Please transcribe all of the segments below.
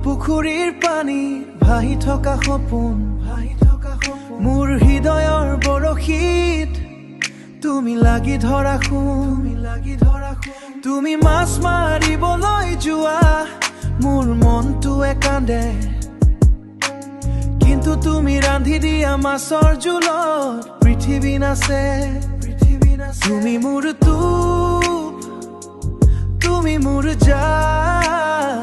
পুখুৰীৰ পানী ভাহি থকা সপোন মোৰ হৃদয়ৰ বৰশীত তুমি লাগি ধৰা তুমি মাছ মাৰিবলৈ যোৱা মোৰ মনটোৱে কান্দে কিন্তু তুমি ৰান্ধি দিয়া মাছৰ জোলত পৃথিৱী নাচে তুমি মোৰ তুমি মোৰ জাল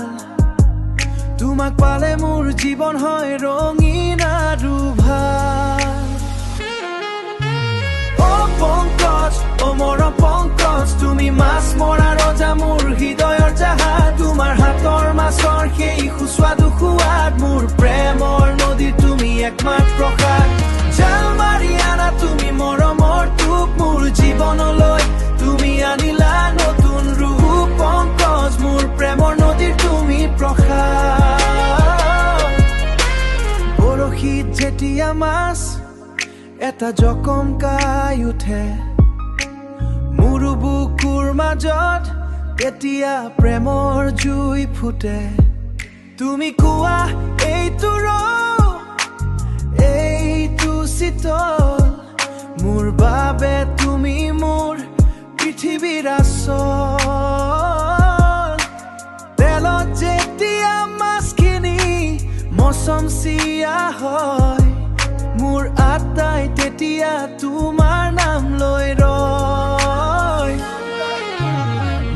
তোমাক পালে মোৰ জীৱন হয় ৰঙীন আৰু ভাল অ পংকজ অ মোৰ পংকজ তুমি মাছ মৰা ৰজা মোৰ হৃদয়ৰ জাহাজ তোমাৰ হাতৰ মাছৰ সেই সুস্বাদু সোৱাদ মোৰ প্ৰেমৰ নদী তুমি একমাত্ৰ প্ৰসাদ জাল মাৰি আনা তুমি মৰমৰ টোপ মোৰ জীৱনলৈ তুমি আনিলা নতুন ৰূপ পংকজ মোৰ প্ৰেমৰ নদীৰ তুমি প্ৰসাদ বৰশীত যেতিয়া মাছ এটা জকমকাই উঠে মোৰ বুকুৰ মাজত তেতিয়া প্ৰেমৰ জুই ফুটে তুমি কোৱা এইটো এইটো শীতল মোৰ বাবে তুমি মোৰ পৃথিৱীৰ আচল তেলত যেতিয়া মাছখিনি মচমচীয়া হয় মোৰ আত্মাই তেতিয়া তোমাৰ নাম লৈ ৰয়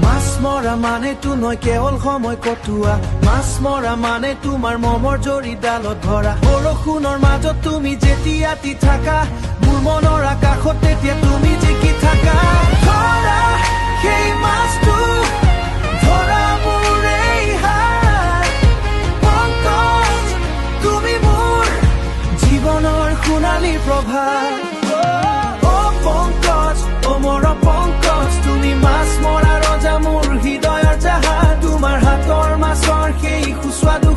মাছ মৰা মানেতো নয় কেৱল সময় কটোৱা মাছ মৰা মানে তোমাৰ মমৰ জৰিডালত ধৰা বৰষুণৰ মাজত তুমি যেতিয়া তি থাকা মোৰ মনৰ আকাশত তেতিয়া তুমি জিকি থাকা ধৰা সেই মাছটো ধৰা মোৰ এই হাত পংকজ তুমি মোৰ জীৱনৰ সোণালী প্ৰভাত অ পংকজ অ মোৰ পংকজ তুমি মাছ মৰা ৰজা মোৰ হৃদয়ৰ জাহাজ তোমাৰ হাতৰ মাছৰ সেই সুস্বাদু